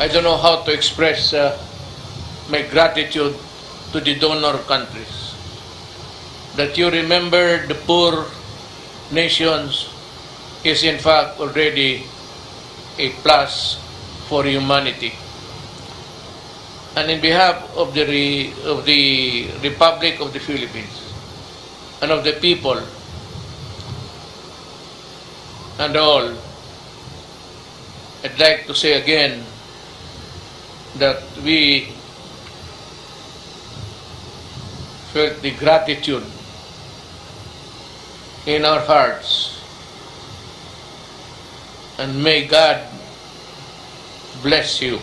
I don't know how to express my gratitude to the donor countries. That you remember the poor nations is in fact already a plus for humanity. And in behalf of the Republic of the Philippines and of the people and all, I'd like to say again that we felt the gratitude in our hearts, and may God bless you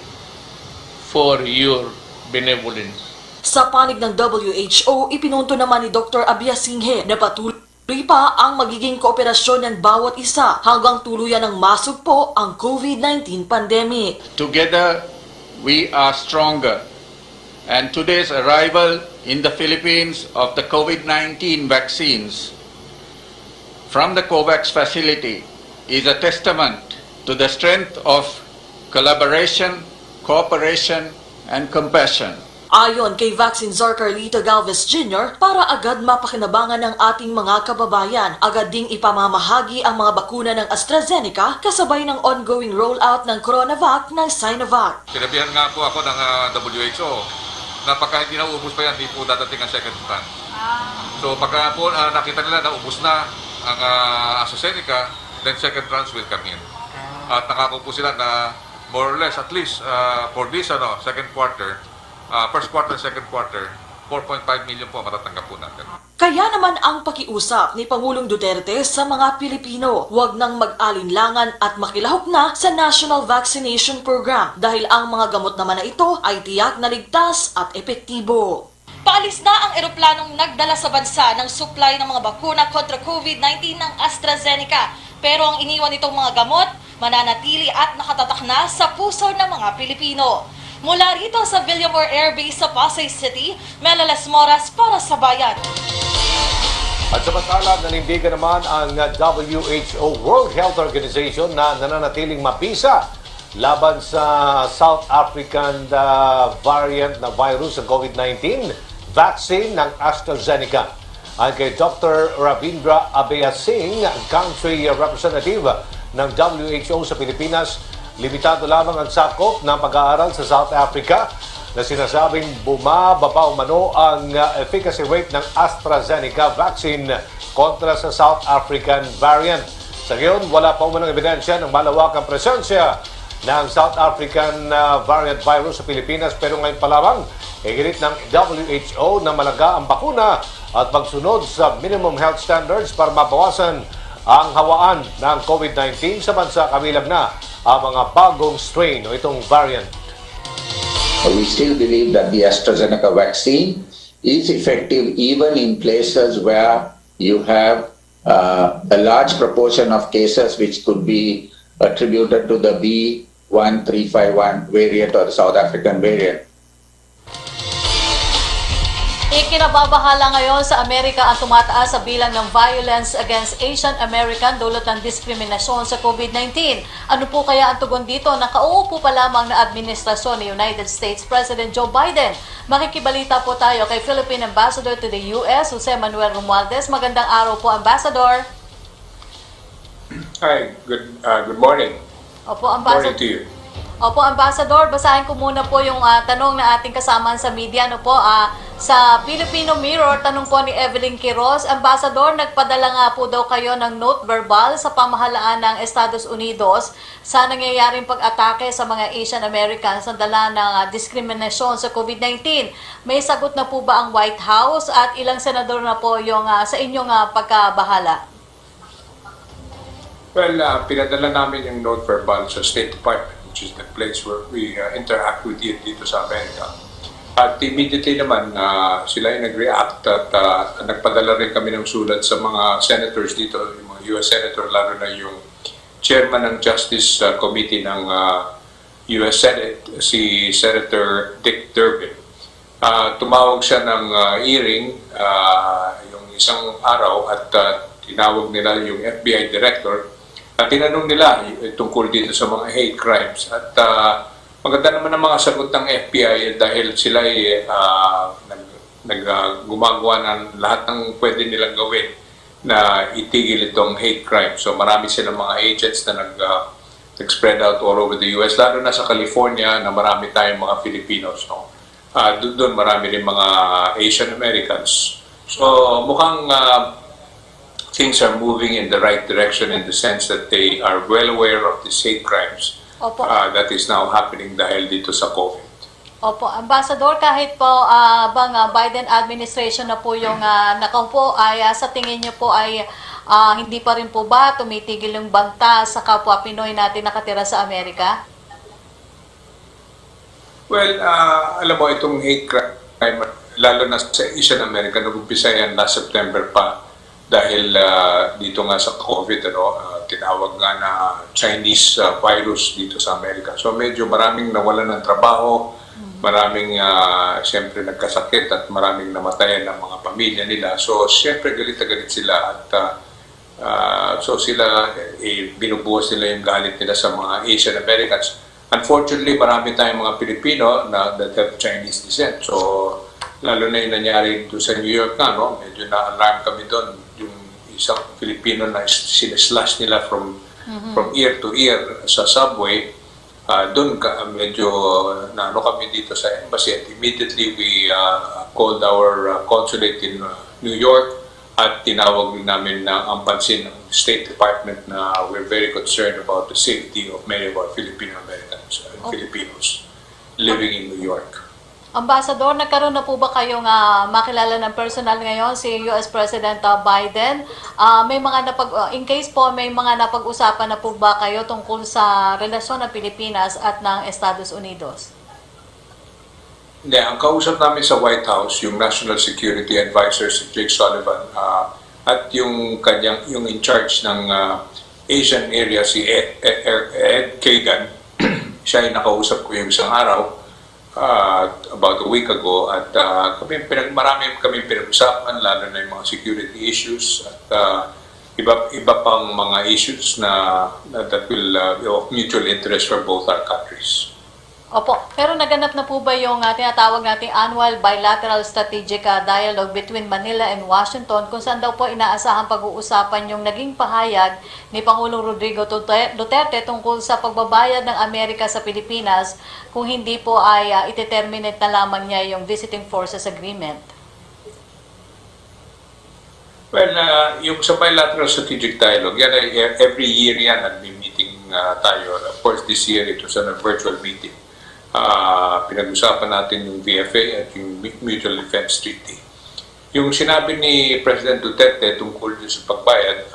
for your benevolence. Sa panig ng WHO, ipinunto naman ni Dr. Abiasinghe na patuloy pa ang magiging kooperasyon ng bawat isa hanggang tuluyan ng masugpo ang COVID-19 pandemic. Together, we are stronger. And today's arrival in the Philippines of the COVID-19 vaccines from the COVAX facility is a testament to the strength of collaboration, cooperation, and compassion. Ayon kay Vaccine Czar Carlito Galvez Jr., para agad mapakinabangan ng ating mga kababayan, agad ding ipamamahagi ang mga bakuna ng AstraZeneca kasabay ng ongoing rollout ng CoronaVac ng Sinovac. Sinabihan nga po ako ng WHO na pagka hindi naubos pa yan, hindi po dadating ang second tranche. So pagka po nakita nila na ubos na ang AstraZeneca, then second tranche will come in. At nakako po sila na more or less, at least for this second quarter, first quarter, second quarter, 4.5 million po matatanggap po natin. Kaya naman ang pakiusap ni Pangulong Duterte sa mga Pilipino, huwag nang mag-alinlangan at makilahok na sa National Vaccination Program dahil ang mga gamot naman na ito ay tiyak na ligtas at epektibo. Paalis na ang eroplanong nagdala sa bansa ng supply ng mga bakuna kontra COVID-19 ng AstraZeneca. Pero ang iniwan nitong mga gamot, mananatili at nakatatak na sa puso ng mga Pilipino. Mula rito sa Villamor Air Base sa Pasay City, Melalas Moras para sa Bayan. At samantala, nanindigan naman ang WHO World Health Organization na nananatiling mabisa laban sa South African variant na virus ng COVID-19 vaccine ng AstraZeneca. Ang kay Dr. Ravindra Abeysinghe, country representative ng WHO sa Pilipinas, limitado lamang ang sakop ng pag-aaral sa South Africa na sinasabing bumababa umano ang efficacy rate ng AstraZeneca vaccine kontra sa South African variant. Sa ngayon, wala pa umanong ebidensya ng malawakang presensya ng South African variant virus sa Pilipinas, pero ngayon pa lamang iginit ng WHO na malaga ang bakuna at pagsunod sa minimum health standards para mabawasan ang hawaan ng COVID-19 sa bansa kabilang na ang mga bagong strain o itong variant. We still believe that the AstraZeneca vaccine is effective even in places where you have a large proportion of cases which could be attributed to the B1351 variant or the South African variant. Ikinababahala ngayon sa Amerika ang tumataas sa bilang ng violence against Asian American dulot ng diskriminasyon sa COVID-19. Ano po kaya ang tugon dito? Nakauupo pa lamang na administrasyon ni United States President Joe Biden. Makikibalita po tayo kay Philippine Ambassador to the US, Jose Manuel Romualdez. Magandang araw po, Ambassador. Hi, good morning. Opo, Ambassador. Morning to you. Opo, Ambassador, basahin ko muna po yung tanong na ating kasama sa media. Ano po, sa Filipino Mirror, tanong po ni Evelyn Quiroz, Ambassador, nagpadala nga po daw kayo ng note verbal sa pamahalaan ng Estados Unidos sa nangyayaring pag-atake sa mga Asian Americans sa dala ng diskriminasyon sa COVID-19. May sagot na po ba ang White House at ilang senador na po yung sa inyong pagkabahala? Well, pinadala namin yung note verbal sa State Department, which is the place where we interact with you dito sa Amerika. At immediately naman, sila ay nag-react at nagpadala rin kami ng sulat sa mga senators dito, yung mga US Senator, lalo na yung chairman ng Justice Committee ng US Senate, si Senator Dick Durbin. Tumawag siya ng hearing yung isang araw at tinawag nila yung FBI Director at tinanong nila tungkol dito sa mga hate crimes at Maganda naman ang mga sagot ng FBI dahil sila ay gumagawa ng lahat ng pwede nilang gawin na itigil itong hate crime. So marami silang mga agents na nag-spread out all over the US, lalo na sa California na marami tayong mga Filipinos. No? Doon marami rin mga Asian Americans. So mukhang things are moving in the right direction in the sense that they are well aware of these hate crimes Opo. that is now happening dahil dito sa COVID. Opo, Ambassador, kahit po bang Biden administration na po yung nakaupo, ay sa tingin niyo po ay hindi pa rin po ba tumitigil yung banta sa kapwa Pinoy natin nakatira sa Amerika? Well, alam mo, itong hate crime, lalo na sa Asian American, nag-umpisa yan last September pa dahil dito nga sa COVID, tinawag nga na Chinese virus dito sa Amerika. So medyo maraming nawalan ng trabaho, maraming siyempre nagkasakit at maraming namatayan ng mga pamilya nila. So siyempre galit na galit sila at so sila binubuhos nila yung galit nila sa mga Asian Americans. Unfortunately, marami tayong mga Pilipino that have Chinese descent. So lalo na yung nangyari doon sa New York medyo na-alarm kami doon. Yung isang Filipino na sinaslash nila from ear to ear sa subway. Doon medyo kami dito sa embassy at immediately we called our consulate in New York at tinawag namin ang pansin ng State Department na we're very concerned about the safety of many of our Filipino Americans and Filipinos living in New York. Ambassador, nagkaroon na po ba kayong makilala ng personal ngayon si US President Biden? May mga in case po may mga napag-usapan na po ba kayo tungkol sa relasyon ng Pilipinas at ng Estados Unidos? Hindi, ang kausap namin sa White House, yung National Security Advisor si Jake Sullivan at yung in charge ng Asian area si Ed Kagan. Siya ay nakausap ko yung isang araw about a week ago at marami kami pinag-usapan lalo na yung mga security issues at iba pang mga issues that will of mutual interest for both our countries. Opo, pero naganap na po ba yung tinatawag nating annual bilateral strategic dialogue between Manila and Washington kung saan daw po inaasahang pag-uusapan yung naging pahayag ni Pangulong Rodrigo Duterte tungkol sa pagbabayad ng Amerika sa Pilipinas kung hindi po ay ite-terminate na lamang niya yung Visiting Forces Agreement? Well, yung sa bilateral strategic dialogue, yan ay every year yan nagmi-meeting tayo. Of course, this year it was a virtual meeting. Pinag-usapan natin yung VFA at yung Mutual Defense Treaty. Yung sinabi ni President Duterte tungkol sa pagbayad,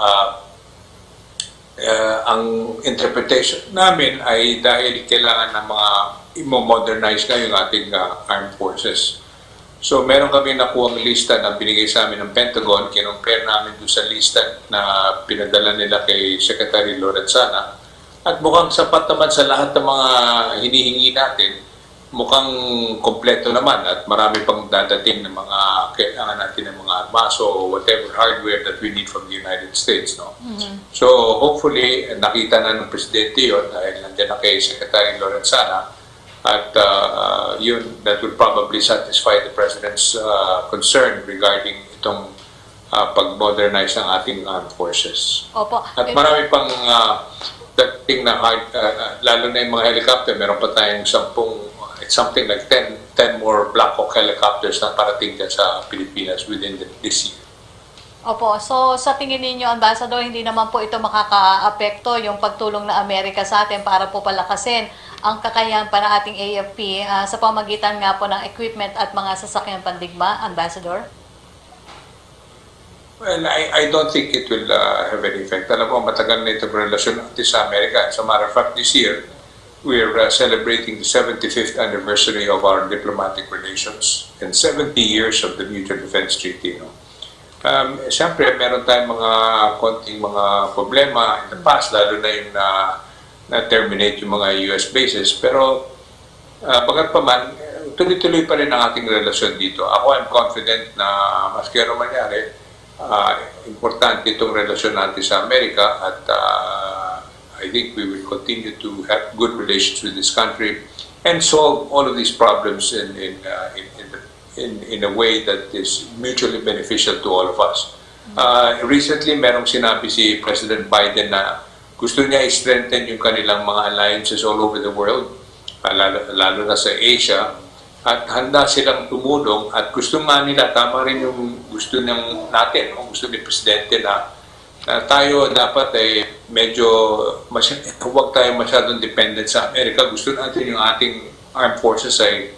ang interpretation namin ay dahil kailangan ng mga i-modernize na yung ating armed forces. So meron kami nakuha ng lista na binigay sa amin ng Pentagon, kinumpare namin doon sa lista na pinadala nila kay Secretary Lorenzana. At mukhang sapat naman sa lahat ng mga hinihingi natin, mukhang kompleto naman at marami pang dadating ng mga kailangan natin ng mga armaso o whatever hardware that we need from the United States. No? So hopefully nakita na ng Presidente yun dahil nandiyan na kay Secretary Lorenzana at that will probably satisfy the President's concern regarding itong pag-modernize ng ating armed forces. Opo. At marami pang dating na lalo na yung mga helicopter, meron pa tayong something like 10 more Black Hawk helicopters na parating dyan sa Pilipinas within this year. Opo, so sa tingin ninyo, Ambassador, hindi naman po ito makaka-apekto yung pagtulong ng Amerika sa atin para po palakasin ang kakayahan pa ng ating AFP sa pamagitan nga po ng equipment at mga sasakyan pandigma, Ambassador? Well, I don't think it will have any effect. Alam mo, matagal na itong relasyon natin sa Amerika. As a matter of fact, this year, we're celebrating the 75th anniversary of our diplomatic relations and 70 years of the Mutual Defense Treaty. No? Siyempre, meron tayong mga konting mga problema in the past, lalo na yung na-terminate yung mga US bases. Pero, bagaman, tuloy-tuloy pa rin ang ating relasyon dito. Ako, I'm confident na maski ano mangyari, importante itong relasyon natin sa Amerika at I think we will continue to have good relations with this country and solve all of these problems in a way that is mutually beneficial to all of us. Recently, merong sinabi si President Biden na gusto niya i-strengthen yung kanilang mga alliances all over the world, lalo na sa Asia, at handa silang tumulong at gusto nga nila, tama rin yung gusto natin, gusto ni Presidente na tayo dapat medyo huwag tayo masyadong dependent sa Amerika. Gusto natin yung ating armed forces ay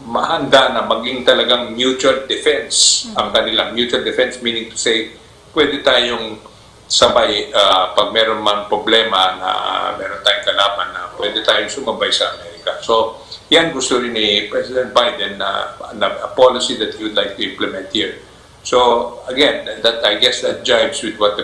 mahanda na maging talagang mutual defense. Ang kanilang mutual defense meaning to say, pwede tayong sabay pag meron man problema na meron tayong kalaban na pwede tayong sumabay sa Amerika. So, yan gusto rin ni President Biden na a policy that he would like to implement here. So again, I guess that jives with what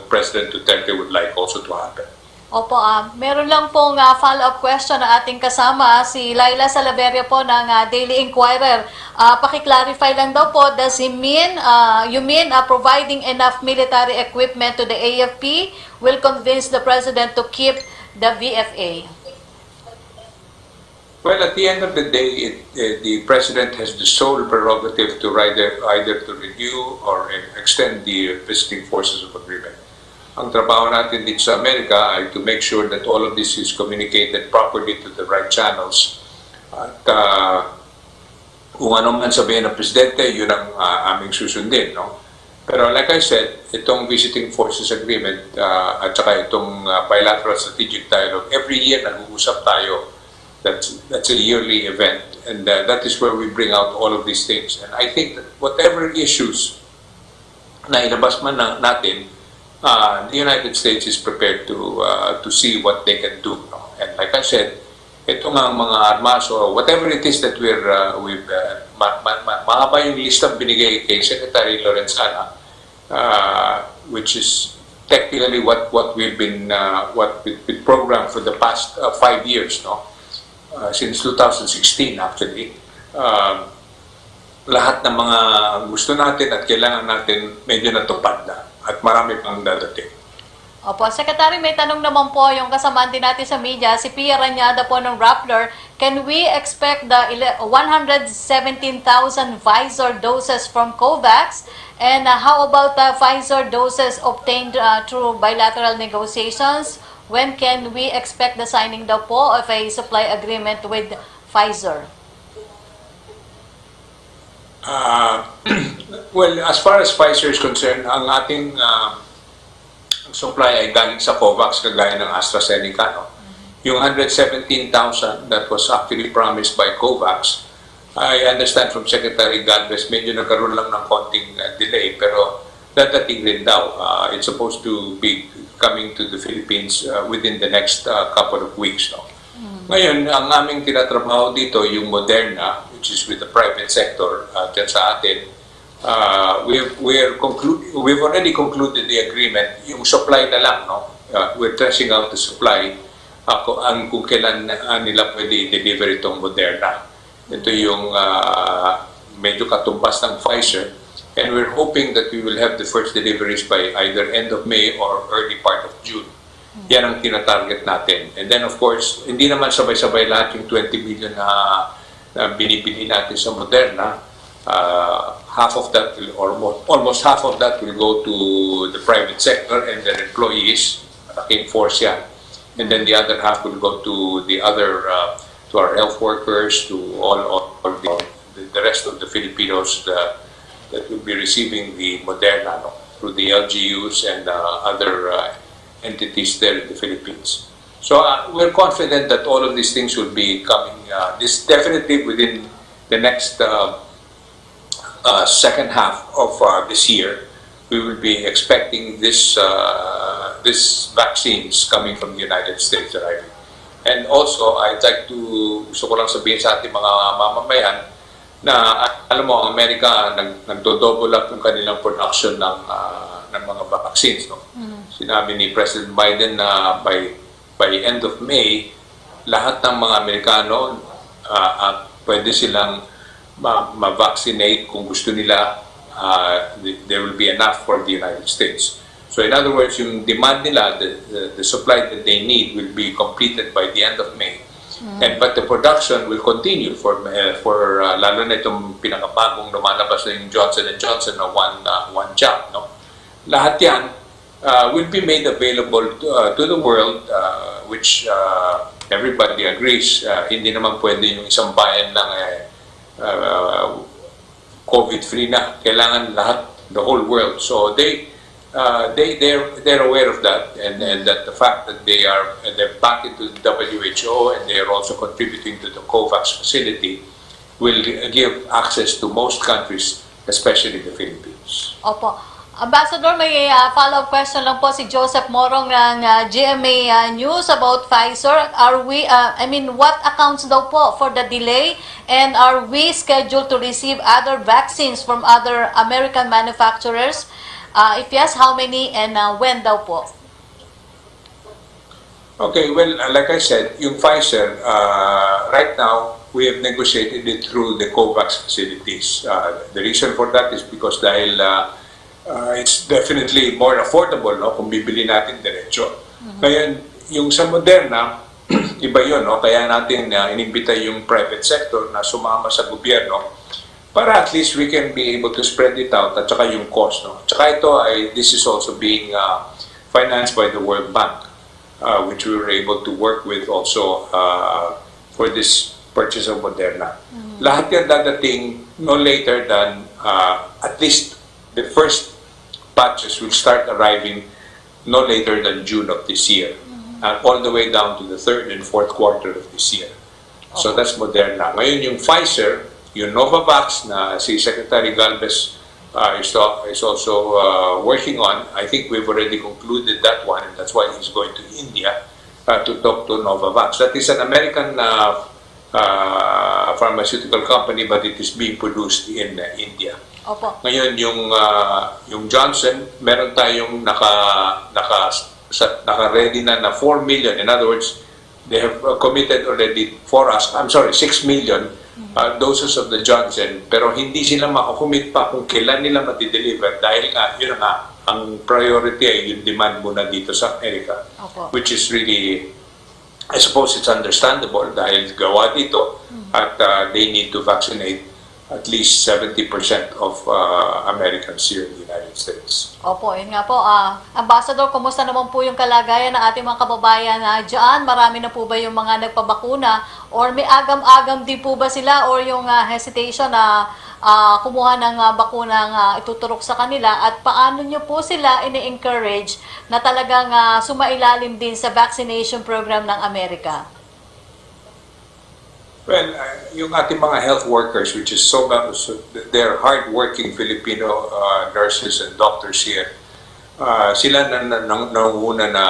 President Duterte would like also to happen. Opo, meron lang pong follow-up question na ating kasama, si Laila Salaveria po ng Daily Inquirer. Paki-clarify lang daw po, does he mean, you mean providing enough military equipment to the AFP will convince the President to keep the VFA? Well, at the end of the day, the President has the sole prerogative to either to renew or extend the visiting forces of agreement. Ang trabaho natin dito sa Amerika ay to make sure that all of this is communicated properly to the right channels. At kung ano man sabihin ng Presidente, yun ang aming susundin. No? Pero like I said, itong visiting forces agreement at saka itong bilateral strategic dialogue, every year nag-uusap tayo. That's a yearly event, and that is where we bring out all of these things. And I think that whatever issues na ilabas man natin, the United States is prepared to see what they can do. No? And like I said, ito nga ang mga armas or whatever it is that we've mahaba yung listang binigay kay Secretary Lorenzana, which is technically what we've been what we programmed for the past 5 years, no? Since 2016 actually, lahat ng mga gusto natin at kailangan natin medyo natupad na at marami pang dadating. Opo, Secretary, may tanong naman po yung kasamaan din natin sa media, si Pia Ranyada po ng Rappler. Can we expect the 117,000 Pfizer doses from COVAX? And how about the Pfizer doses obtained through bilateral negotiations? When can we expect the signing daw po of a supply agreement with Pfizer? Well, as far as Pfizer is concerned, ang ating supply ay galing sa COVAX kagaya ng AstraZeneca. No? Yung 117,000 that was actually promised by COVAX, I understand from Secretary Galvez, medyo nagkaroon lang ng konting delay, pero dadating rin daw. It's supposed to be coming to the Philippines within the next couple of weeks. No? Ngayon, ang aming tinatrabaho dito, yung Moderna, which is with the private sector dyan sa atin, we've already concluded the agreement. Yung supply na lang, no? We're tracing out the supply kung kailan nila pwede i-deliver itong Moderna. Ito yung medyo katumbas ng Pfizer. And we're hoping that we will have the first deliveries by either end of May or early part of June. Yan ang tinatarget natin. And then of course, hindi naman sabay-sabay lahat yung 20 million na binibili natin sa Moderna. Half of that, or almost half of that will go to the private sector and their employees, malaking force yan. And then the other half will go to the other, to our health workers, to all the rest of the Filipinos that will be receiving the Moderna, no, through the LGUs and other entities there in the Philippines. So we're confident that all of these things will be coming, this definitely within the next second half of this year. We will be expecting this vaccines coming from the United States arriving. And also, I'd like to, gusto ko lang sabihin sa ating mga mamamayan, na alam mo, ang Amerika nagdo-double up yung kanilang production ng mga vaccines. No? Sinabi ni President Biden na by end of May, lahat ng mga Amerikano pwede silang ma-vaccinate kung gusto nila. There will be enough for the United States. So in other words, yung demand nila, the supply that they need will be completed by the end of May. But the production will continue for lalo na itong pinakabagong lumalabas na yung Johnson & Johnson na one jab, no? Lahat yan will be made available to the world, which everybody agrees. Hindi naman pwede yung isang bayan lang COVID-free na. Kailangan lahat, the whole world. So they're aware of that, and that the fact that they're back into the WHO and they are also contributing to the COVAX facility will give access to most countries, especially the Philippines. Opo. Ambassador, may follow-up question lang po si Joseph Morong ng GMA News about Pfizer. What accounts daw po for the delay, and are we scheduled to receive other vaccines from other American manufacturers? If yes, how many and when daw po? Okay, well, like I said, yung Pfizer, right now, we have negotiated it through the COVAX facilities. The reason for that is because dahil it's definitely more affordable, no, kung bibili natin diretso. Ngayon, yung sa Moderna, iba yun, no? Kaya natin inimbita yung private sector na sumama sa gobyerno para at least we can be able to spread it out at saka yung cost, no? Tsaka this is also being financed by the World Bank, which we were able to work with also for this purchase of Moderna. Lahat yan dadating no later than at least the first batches will start arriving no later than June of this year, and all the way down to the third and fourth quarter of this year. So that's Moderna. Ngayon yung Pfizer, yung Novavax na si Secretary Galvez is also working on. I think we've already concluded that one, and that's why he's going to India to talk to Novavax. That is an American pharmaceutical company, but it is being produced in India. Opo. Ngayon yung Johnson, meron tayong naka-ready na 4 million. In other words, they have committed already for us, 6 million doses of the Johnson, pero hindi sila makakommit pa kung kailan nila mati-deliver dahil yun nga, ang priority ay yung demand muna dito sa Amerika. Opo. Which is really, I suppose it's understandable dahil gawa dito at they need to vaccinate at least 70% of Americans here in the United States. Opo, yun nga po. Ambassador, kumusta naman po yung kalagayan ng ating mga kababayan dyan? Marami na po ba yung mga nagpabakuna? Or may agam-agam din po ba sila? Or yung hesitation na kumuha ng bakunang ituturok sa kanila? At paano nyo po sila ini-encourage na talagang sumailalim din sa vaccination program ng Amerika? Well, yung ating mga health workers, which is they're hard-working Filipino nurses and doctors here, sila nanguna na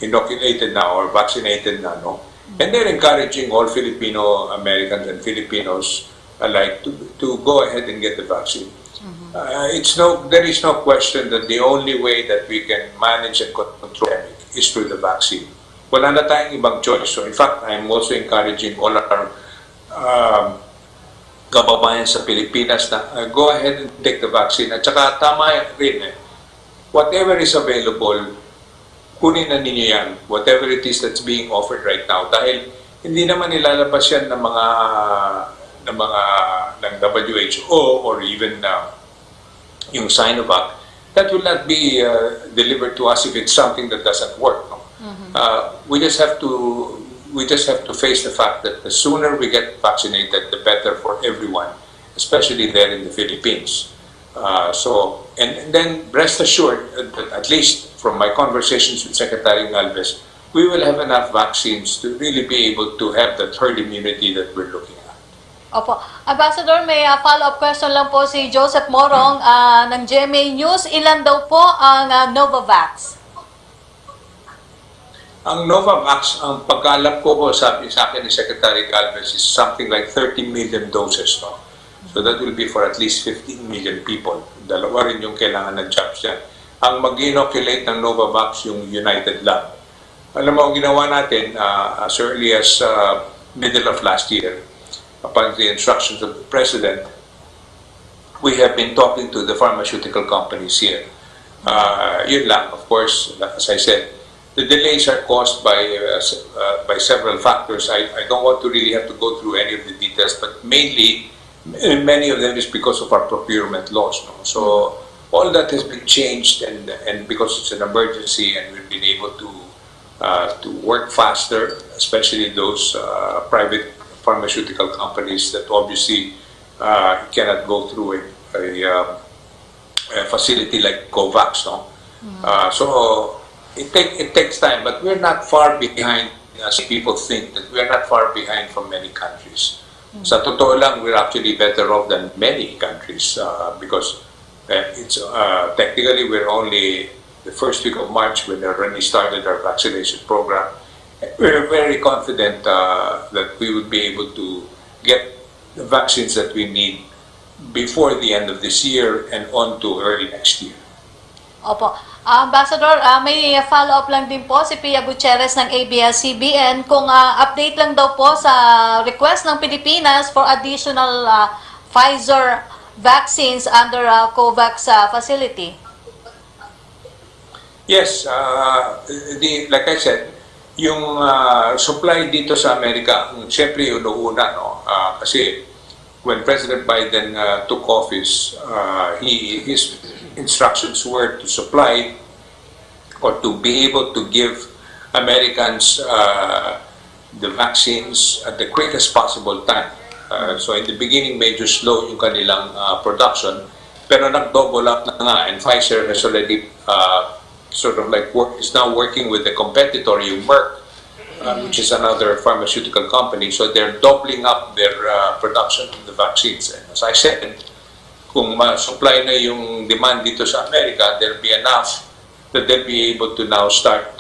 inoculated na or vaccinated na, no? And they're encouraging all Filipino Americans and Filipinos alike to go ahead and get the vaccine. There is no question that the only way that we can manage and control it is through the vaccine. Wala na tayong ibang choice. So in fact, I'm also encouraging all our kababayan sa Pilipinas na go ahead and take the vaccine. At saka tama rin whatever is available, kunin na ninyo yan. Whatever it is that's being offered right now. Dahil hindi naman nilalabas yan ng WHO or even yung Sinovac. That will not be delivered to us if it's something that doesn't work. No? We just have to face the fact that the sooner we get vaccinated, the better for everyone, especially there in the Philippines. And then rest assured that at least from my conversations with Secretary Galvez, we will have enough vaccines to really be able to have that herd immunity that we're looking at. Opo. Ambassador, may follow-up question lang po si Joseph Morong ng GMA News. Ilan daw po ang Novavax? Ang Novavax, ang pagkaalam ko sabi sa akin ni Secretary Galvez is something like 30 million doses. No? So that will be for at least 15 million people. Dalawa rin yung kailangan ng jobs yan. Ang mag-inoculate ng Novavax yung United Lab. Alam mo, ang ginawa natin as early as middle of last year, upon the instructions of the President, we have been talking to the pharmaceutical companies here. Yun lang, of course, as I said, the delays are caused by several factors. I don't want to really have to go through any of the details, but mainly, many of them is because of our procurement laws. No? So all that has been changed, and because it's an emergency, and we've been able to work faster, especially those private pharmaceutical companies that obviously cannot go through a facility like COVAX. No? So it takes time, but we're not far behind as people think, that we're not far behind from many countries. Sa totoo lang, we're actually better off than many countries because it's technically we're only the first week of March when we already started our vaccination program. We're very confident that we would be able to get the vaccines that we need before the end of this year and on to early next year. Opo. Ambassador, may follow-up lang din po si Pia Gutierrez ng ABS-CBN kung update lang daw po sa request ng Pilipinas for additional Pfizer vaccines under COVAX facility. Yes, like I said, yung supply dito sa Amerika, siyempre yung una, no? Kasi when President Biden took office, his instructions were to supply or to be able to give Americans the vaccines at the quickest possible time. So in the beginning, medyo slow yung kanilang production, pero nag-double up na nga, and Pfizer has already sort of like is now working with the competitor, yung Merck, which is another pharmaceutical company. So they're doubling up their production of the vaccines. And as I said, kung ma-supply na yung demand dito sa Amerika, there'll be enough that they'll be able to now start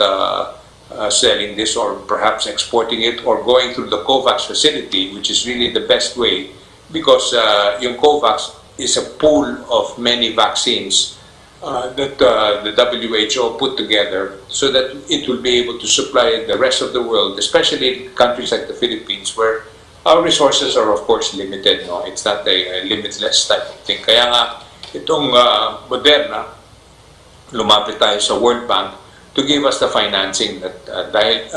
selling this, or perhaps exporting it, or going through the COVAX facility, which is really the best way, because yung COVAX is a pool of many vaccines that the WHO put together so that it will be able to supply the rest of the world, especially countries like the Philippines, where our resources are of course limited. No, it's not a limitless type of thing. Kaya nga itong Moderna, lumapit tayo sa World Bank to give us the financing that dahil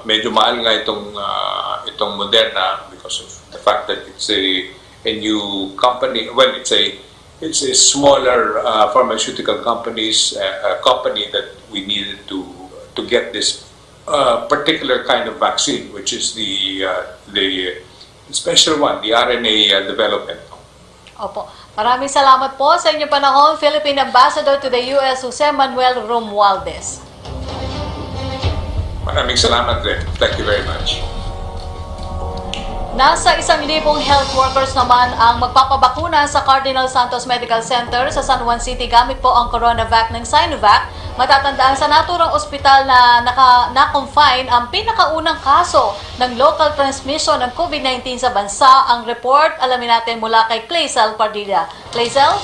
medyo mahal nga itong Moderna because of the fact that it's a new company. Well, it's a smaller pharmaceutical company that we needed to get this particular kind of vaccine, which is the special one, the RNA development. Opo. Maraming salamat po sa inyong panahon, Philippine Ambassador to the US, Jose Manuel Romualdez. Maraming salamat din. Thank you very much. Nasa 1,000 health workers naman ang magpapabakuna sa Cardinal Santos Medical Center sa San Juan City gamit po ang CoronaVac ng Sinovac. Matatandaan sa naturang ospital na na-confine ang pinakaunang kaso ng local transmission ng COVID-19 sa bansa. Ang report, alamin natin mula kay Clazel Padilla. Clazel?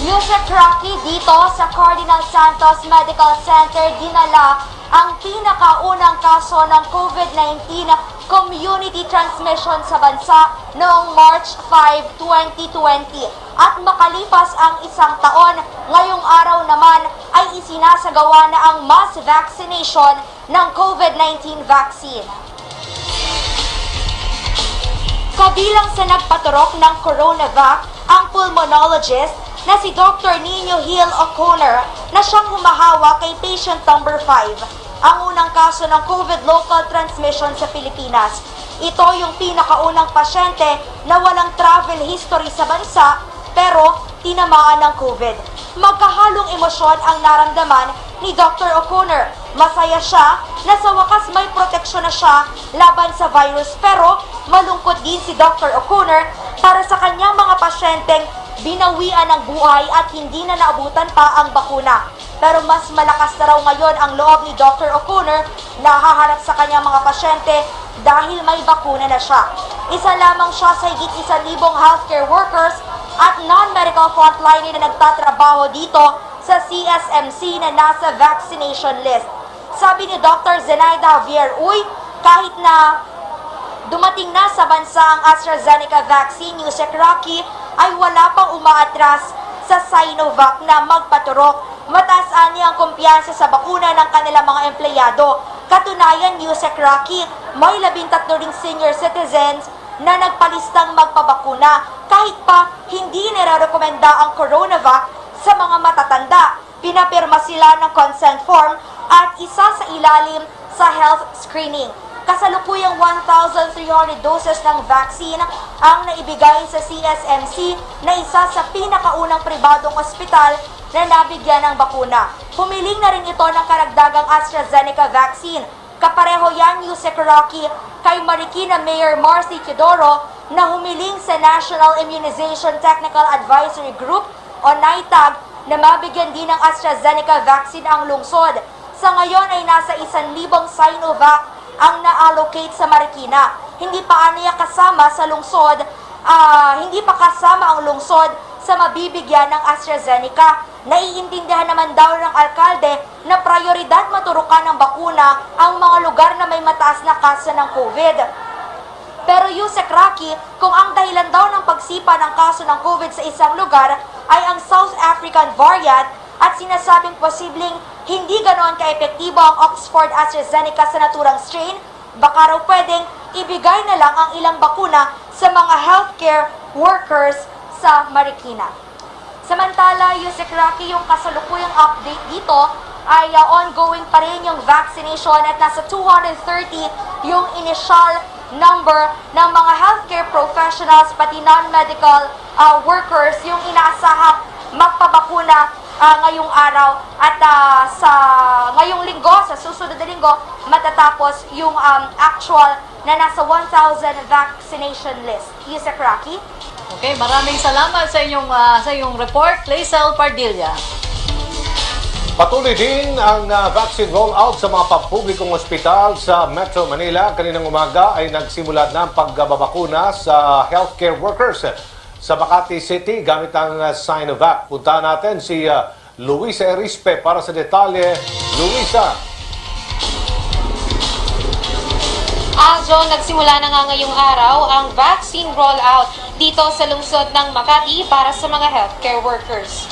Yusek Rocky, dito sa Cardinal Santos Medical Center, dinala ang pinakaunang kaso ng COVID-19 community transmission sa bansa noong March 5, 2020. At makalipas ang isang taon, ngayong araw naman ay isinasagawa na ang mass vaccination ng COVID-19 vaccine. Kabilang sa nagpaturok ng CoronaVac, ang pulmonologist na si Dr. Nino Hill O'Connor na siyang humahawa kay patient number 5. Ang unang kaso ng COVID local transmission sa Pilipinas. Ito yung pinakaunang pasyente na walang travel history sa bansa pero tinamaan ng COVID. Magkahalong emosyon ang naramdaman ni Dr. O'Connor. Masaya siya na sa wakas may proteksyon na siya laban sa virus, pero malungkot din si Dr. O'Connor para sa kanyang mga pasyenteng binawian ng buhay at hindi na naabutan pa ang bakuna. Pero mas malakas na raw ngayon ang loob ni Dr. O'Connor na haharap sa kanyang mga pasyente dahil may bakuna na siya. Isa lamang siya sa higit 1,000 healthcare workers at non-medical frontline na nagtatrabaho dito sa CSMC na nasa vaccination list. Sabi ni Dr. Zenaida Javier Uy, kahit na dumating na sa bansa ang AstraZeneca vaccine, Yusek Rocky, ay wala pang umaatras sa Sinovac na magpaturok. Mataas ani ang kumpiyansa sa bakuna ng kanilang mga empleyado. Katunayan, Yusek Rocky, may 13 ring senior citizens na nagpalistang magpabakuna kahit pa hindi nire-rekomenda ang Coronavac sa mga matatanda. Pinapirma sila ng consent form at isa sa ilalim sa health screening. Kasalukuyang 1,300 doses ng vaccine ang naibigay sa CSMC na isa sa pinakaunang pribadong ospital na nabigyan ng bakuna. Humiling na rin ito ng karagdagang AstraZeneca vaccine. Kapareho yan, Yusek Rocky, kay Marikina Mayor Marcy Teodoro na humiling sa National Immunization Technical Advisory Group o NITAG na mabigyan din ng AstraZeneca vaccine ang lungsod. Sa ngayon ay nasa 1,000 Sinovac ang na-allocate sa Marikina. Hindi pa aniya kasama sa lungsod, hindi pa kasama ang lungsod sa mabibigyan ng AstraZeneca. Naiintindihan naman daw ng alkalde na prioridad maturukan ng bakuna ang mga lugar na may mataas na kaso ng COVID. Pero Yusek Rocky, kung ang dahilan daw ng pagsipa ng kaso ng COVID sa isang lugar ay ang South African variant at sinasabing posibleng hindi ganoon ka-epektibo ang Oxford AstraZeneca sa naturang strain, baka raw pwedeng ibigay na lang ang ilang bakuna sa mga healthcare workers sa Marikina. Samantala, Yusek Rocky, yung kasalukuyang update dito ay ongoing pa rin yung vaccination at nasa 230 yung initial number ng mga healthcare professionals pati non-medical workers yung inaasahang magpabakuna ngayong araw at sa ngayong linggo, sa susunod na linggo, matatapos yung actual na nasa 1,000 vaccination list. Yusek Rocky? Okay, maraming salamat sa inyong report, Laisel Pardilla. Patuloy din ang vaccine rollout sa mga pampublikong ospital sa Metro Manila. Kaninang umaga ay nagsimula na ang pagbabakuna sa healthcare workers sa Makati City gamit ang Sinovac. Puntahan natin si Luisa Erispe para sa detalye. Luisa. Azo, nagsimula na nga ngayong araw ang vaccine rollout dito sa lungsod ng Makati para sa mga healthcare workers.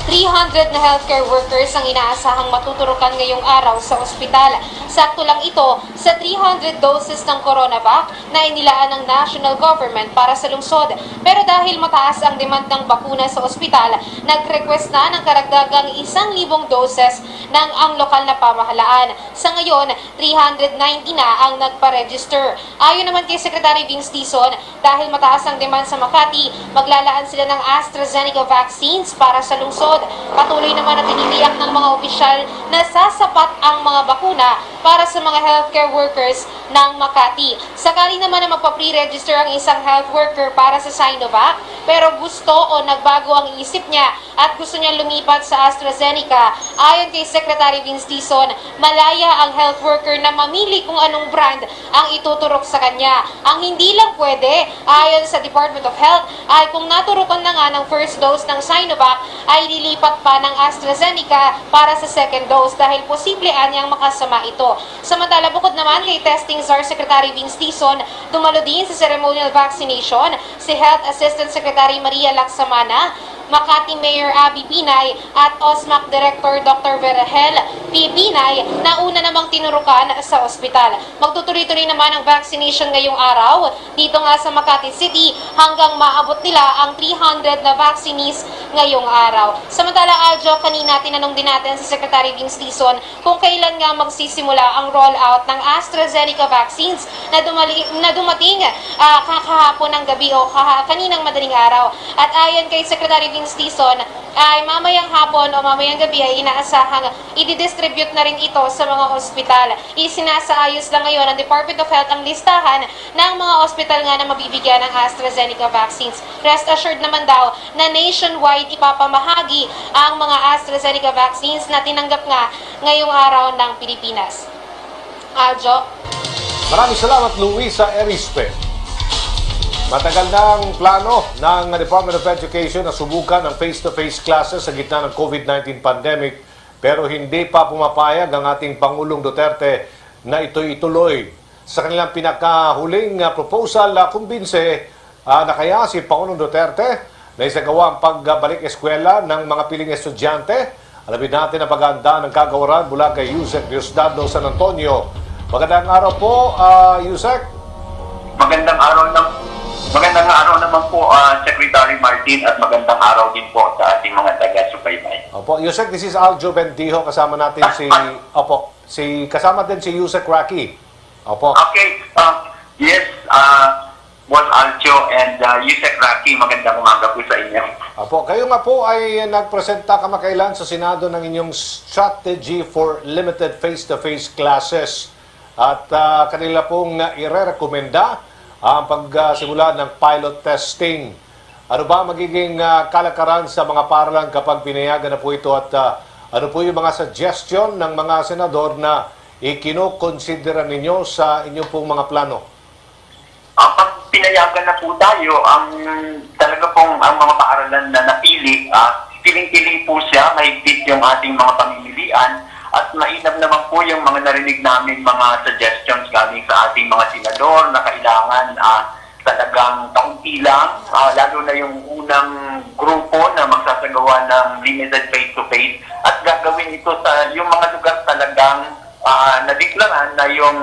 300 na healthcare workers ang inaasahang matuturukan ngayong araw sa ospital. Sakto lang ito sa 300 doses ng Coronavac na inilaan ng national government para sa lungsod. Pero dahil mataas ang demand ng bakuna sa ospital, nag-request na ng karagdagang 1,000 doses ng ang lokal na pamahalaan. Sa ngayon, 390 na ang nagpa-register. Ayon naman kay Secretary Vince Dizon, dahil mataas ang demand sa Makati, maglalaan sila ng AstraZeneca vaccines para sa lungsod. Patuloy naman na tinitiyak ng mga opisyal na sasapat ang mga bakuna para sa mga healthcare workers ng Makati. Sakali naman na magpa-pre-register ang isang health worker para sa Sinovac, pero gusto o nagbago ang isip niya at gusto niya lumipat sa AstraZeneca. Ayon kay Secretary Vince Dizon, malaya ang health worker na mamili kung anong brand ang ituturok sa kanya. Ang hindi lang pwede, ayon sa Department of Health, ay kung naturukan na nga ng first dose ng Sinovac, ay lilipat pa ng AstraZeneca para sa second dose dahil posible anyang makasama ito. Samantala, bukod naman kay Testing Czar Secretary Vince Dizon, dumalo din sa ceremonial vaccination si Health Assistant Secretary Maria Laksamana, Makati Mayor Abby Binay at OSMAC Director Dr. Verhel P. Binay na una namang tinurukan sa ospital. Magtutuloy-tuloy naman ang vaccination ngayong araw dito nga sa Makati City hanggang maabot nila ang 300 na vaccinees ngayong araw. Samantala, Adjo, kanina tinanong din natin sa Secretary Vince Dizon kung kailan nga magsisimula ang rollout ng AstraZeneca vaccines na dumating kahapon ng gabi o kaninang madaling araw. At ayon kay Secretary Vince Dizon, ay mamayang hapon o mamayang gabi ay inaasahang i-distribute na rin ito sa mga ospital. Isinasaayos lang ngayon ng Department of Health ang listahan ng mga ospital nga na mabibigyan ng AstraZeneca vaccines. Rest assured naman daw na nationwide ipapamahagi ang mga AstraZeneca vaccines na tinanggap nga ngayong araw ng Pilipinas. Aljo. Maraming salamat, Luisa Erispe. Matagal na ang plano ng Department of Education na subukan ang face-to-face classes sa gitna ng COVID-19 pandemic, pero hindi pa pumapayag ang ating Pangulong Duterte na ito'y ituloy. Sa kanilang pinakahuling proposal, kumbinse na kaya si Pangulong Duterte na isagawa ang pagbalik eskwela ng mga piling estudyante. Alamin natin ang paghahanda ng kagawaran mula kay Yusek Diosdado San Antonio. Magandang araw po, Yusek. Magandang araw naman po, Secretary Martin, at magandang araw din po sa ating mga taga-subaybay. Opo, Yusek, this is Aljo Bendijo. Kasama natin kasama din si Yusek Rocky. Opo. Okay, yes, Boss Aljo and Yusek Rocky, magandang umaga po sa inyo. Opo, kayo nga po ay nagpresenta kamakailan sa Senado ng inyong strategy for limited face-to-face classes. At kanila pong irerekomenda ang pagsimula ng pilot testing. Ano ba magiging kalakaran sa mga paaralan kapag pinayagan na po ito at ano po yung mga suggestion ng mga senador na ikinokonsidera ninyo sa inyong pong mga plano? Pag pinayagan na po tayo, talaga pong ang mga paaralan na napili, piling-pili po siya, mahigpit yung ating mga pamimilian, at mainam naman po yung mga narinig namin mga suggestions galing sa ating mga senador na kailangan talagang kaunti lang, lalo na yung unang grupo na magsasagawa ng limited face-to-face, at gagawin ito sa yung mga lugar talagang nadeklaran na yung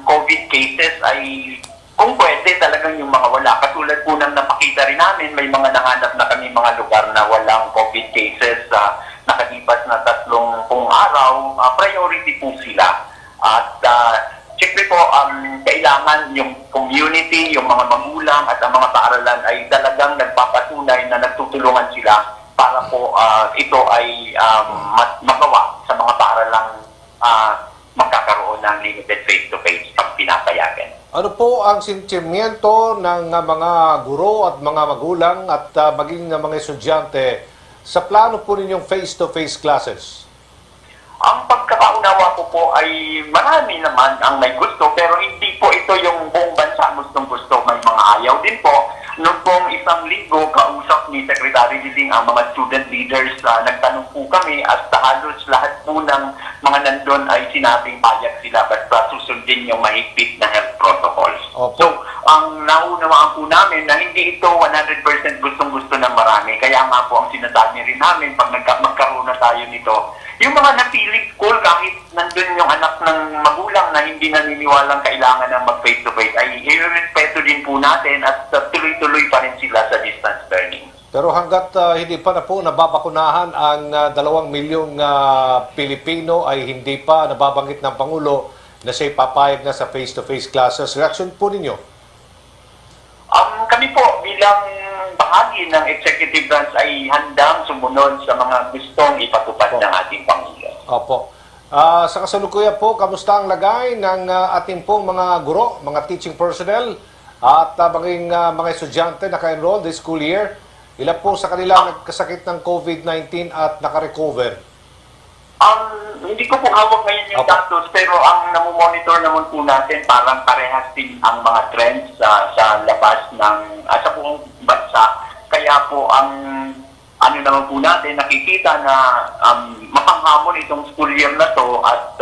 COVID cases ay kung pwede talagang yung mga wala. Katulad po ng napakita rin namin, may mga nahanap na kami mga lugar na walang COVID cases nakalipas na 30 araw, priority po sila. At siyempre po, kailangan yung community, yung mga magulang at ang mga paaralan ay talagang nagpapatunay na nagtutulungan sila para po ito ay magawa sa mga paaralang magkakaroon ng limited face-to-face pag pinapayagan. Ano po ang sentimiento ng mga guro at mga magulang at maging ng mga estudyante sa plano po ninyong face-to-face classes? Ang pagkakaunawa ko po ay marami naman ang may gusto, pero hindi po ito yung buong bansa gustong-gusto. May mga ayaw din po. Noong pong isang linggo, kausap ni Secretary Diding ang mga student leaders, nagtanong po kami at halos lahat po ng mga nandun ay sinabing payag sila basta susundin yung mahigpit na health protocols. Opo. So, ang naunawaan po namin na hindi ito 100% gustong-gusto ng marami. Kaya nga po ang sinasabi rin namin pag magkaroon na tayo nito, yung mga napiling school, kahit nandun yung anak ng magulang na hindi naniniwalang kailangan ng mag-face-to-face, ay i-respeto din po natin at tuloy-tuloy pa rin sila sa distance learning. Pero hanggat hindi pa na po nababakunahan ang 2 milyong Pilipino ay hindi pa nababanggit ng Pangulo na siya papayag na sa face-to-face classes. Reaction po ninyo? Kami po bilang bahagi ng executive branch ay handang sumunod sa mga gustong ipatupad ng ating Pangulo. Opo. Sa kasalukuyan po, kamusta ang lagay ng ating pong mga guro, mga teaching personnel at maging mga estudyante na ka-enroll this school year? Ilan po sa kanila nagkasakit ng COVID-19 at nakarecover? Hindi ko po hawak ngayon yung datos, pero ang namomonitor naman po natin parang parehas din ang mga trends sa labas ng sa buong bansa. Kaya po ang ano naman po natin nakikita na mapanghamon itong school year na to at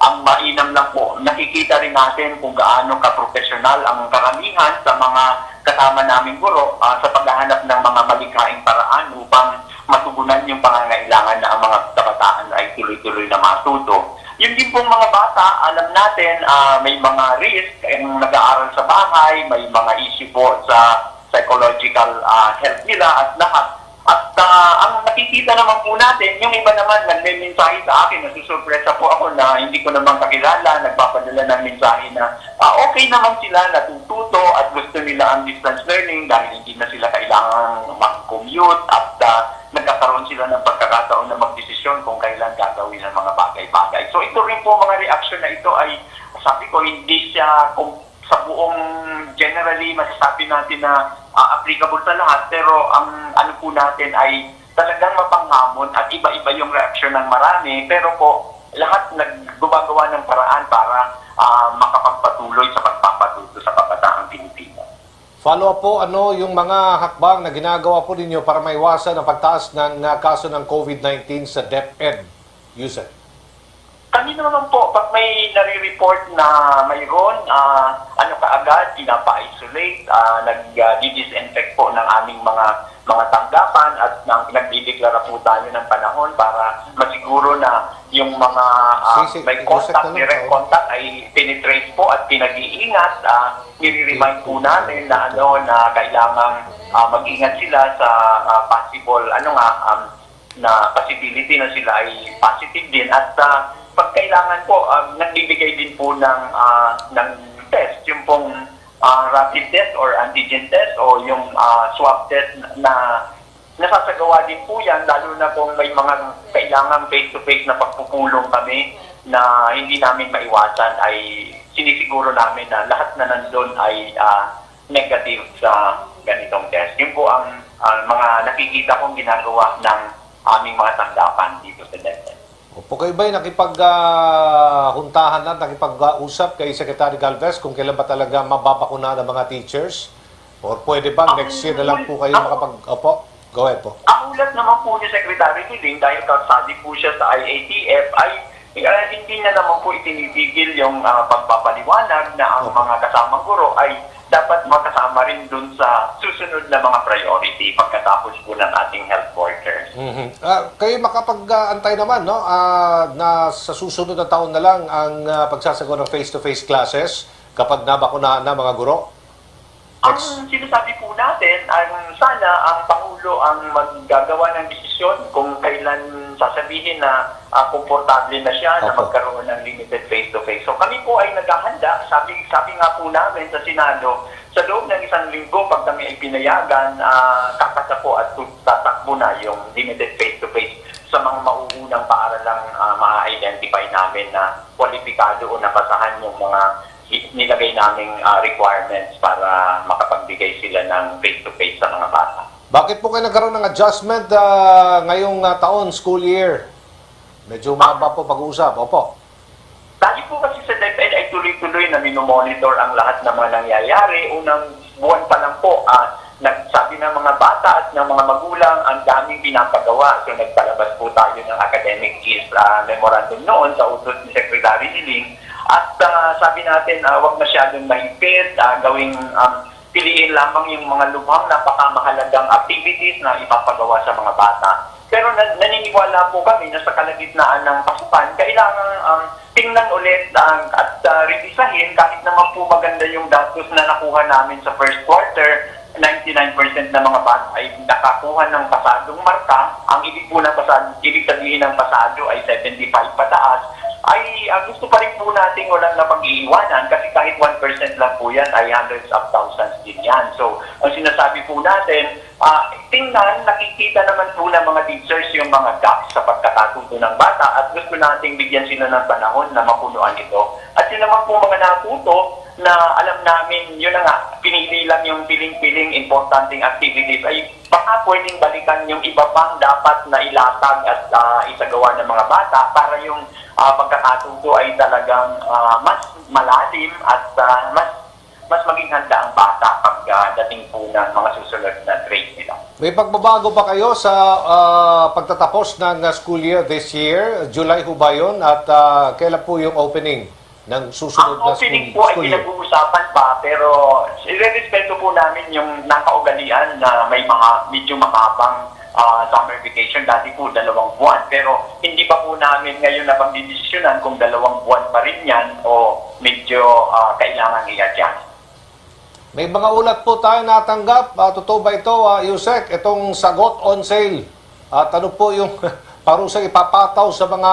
ang mainam lang po, nakikita rin natin kung gaano ka-professional ang karamihan sa mga kasama naming guro sa paghahanap ng mga malikhaing paraan upang matugunan yung pangangailangan na ang mga kabataan ay tuloy-tuloy na matuto. Yun din pong mga bata, alam natin, may mga risk, yung nag-aaral sa bahay, may mga issue po sa psychological health nila at lahat. At ang nakikita naman po natin, yung iba naman nagme-mensahe sa akin, nasusurpresa po ako na hindi ko naman kakilala, nagpapadala ng mensahe na okay naman sila, natututo at gusto nila ang distance learning dahil hindi na sila kailangan mag-commute at nagkakaroon sila ng pagkakataon na magdesisyon kung kailan gagawin ang mga bagay-bagay. So ito rin po mga reaction na ito ay, sabi ko, hindi siya sa buong generally masasabi natin na applicable sa lahat, pero ang ano po natin ay talagang mapanghamon at iba-iba yung reaction ng marami, pero po lahat naggumagawa ng paraan para makapagpatuloy sa pagpapatuto sa kabataang Pilipino. Follow up po, ano yung mga hakbang na ginagawa po ninyo para maiwasan ang pagtaas ng kaso ng COVID-19 sa DepEd, Yusek? Kami naman po, pag may nare-report na mayroon, kaagad, pinapa-isolate, nag-disinfect po ng aming mga tanggapan at nagdideklara po tayo ng panahon para masiguro na yung mga may contact, direct contact ay penetrate po at pinag-iingat. Nire-remind po namin na na kailangan mag-ingat sila sa possible na possibility na sila ay positive din at pag kailangan po nagbibigay din po ng test, yung pong rapid test or antigen test o yung swab test na nasasagawa din po yan, lalo na kung may mga kailangan face-to-face na pagpupulong kami na hindi namin maiwasan, ay sinisiguro namin na lahat na nandun ay negative sa ganitong test. Yun po ang mga nakikita kong ginagawa ng aming mga tanggapan dito sa DepEd. Opo, kayo ba'y nakipag-huntahan na, nakipag-usap kay Secretary Galvez kung kailan ba talaga mababakuna ng mga teachers? Or pwede ba next year na lang po kayo Opo, go ahead po. Ang ulat naman po ni Secretary Hiling, dahil kasali po siya sa IATF, ay hindi na naman po itinibigil yung pagpapaliwanag na ang mga kasamang guro ay dapat makasama rin dun sa susunod na mga priority pagkatapos po ng ating health workers. Kayo makapag-antay naman, no? Na sa susunod na taon na lang ang pagsasagawa ng face-to-face classes kapag nabakunahan na mga guro? Ang sinasabi po natin, sana ang Pangulo ang maggagawa ng desisyon kung kailan sasabihin na komportable na siya na magkaroon ng limited face-to-face. So kami po ay naghahanda. Sabi nga po namin sa Senado, sa loob ng 1 linggo, pag kami ay pinayagan, kakasa po at tatakbo na yung limited face-to-face sa mga mauunang paaralang ma-identify namin na kwalipikado o napasahan yung mga nilagay naming requirements para makapagbigay sila ng face-to-face sa mga bata. Bakit po kayo nagkaroon ng adjustment ngayong taon, school year? Medyo mahaba po pag-uusap. Opo. Dahil po kasi sa DepEd ay tuloy-tuloy na minomonitor ang lahat ng mga nangyayari. Unang buwan pa lang po, nagsabi ng mga bata at ng mga magulang, ang daming pinapagawa. So nagpalabas po tayo ng academic case memorandum noon sa utos ni Secretary Hiling. At sabi natin, huwag masyadong mahigpit, gawing piliin lamang yung mga lubhang napakamahalagang activities na ipapagawa sa mga bata. Pero naniniwala po kami na sa kalagitnaan ng pasukan, kailangan tingnan ulit at revisahin kahit naman po maganda yung datos na nakuha namin sa first quarter. 99% ng mga bata ay nakakuha ng pasadong marka. Ang ibig po ng ibig sabihin ng pasado ay 75 pataas. Ay gusto pa rin po natin walang napag-iiwanan kasi kahit 1% lang po yan ay hundreds of thousands din yan. So, ang sinasabi po natin, tingnan, nakikita naman po ng mga teachers yung mga gaps sa pagkakatuto ng bata at gusto nating bigyan sila ng panahon na mapunuan ito. At yun naman po mga natuto na alam namin, yun na nga, pinili lang yung piling-piling importanteng activities ay baka pwedeng balikan yung iba pang dapat na ilatag at isagawa ng mga bata para yung pagkakatuto ay talagang mas malalim at mas maging handa ang bata pagdating po ng mga susunod na grade nila. May pagbabago ba kayo sa pagtatapos ng school year this year? July ho ba yun? At kailan po yung opening ng susunod na school year? Ang opening po ay pinag-uusapan pa, pero i-respeto po namin yung nakaugalian na may mga medyo makabang summer vacation. Dati po 2 buwan, pero hindi pa po namin ngayon na pagdidesisyonan kung 2 buwan pa rin yan o medyo kailangan i-adjust. May mga ulat po tayo natanggap. Totoo ba ito, Yusek? Itong sagot on sale. At ano po yung parusang ipapataw sa mga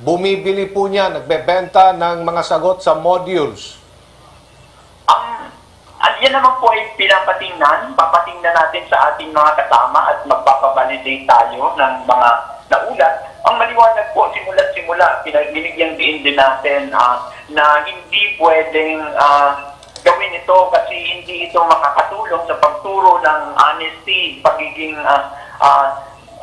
bumibili po niya, nagbebenta ng mga sagot sa modules? Yan naman po ay papatingnan natin sa ating mga kasama at magpapavalidate tayo ng mga naulat. Ang maliwanag po, simula, binigyang diin din natin na hindi pwedeng gawin ito kasi hindi ito makakatulong sa pagturo ng honesty, pagiging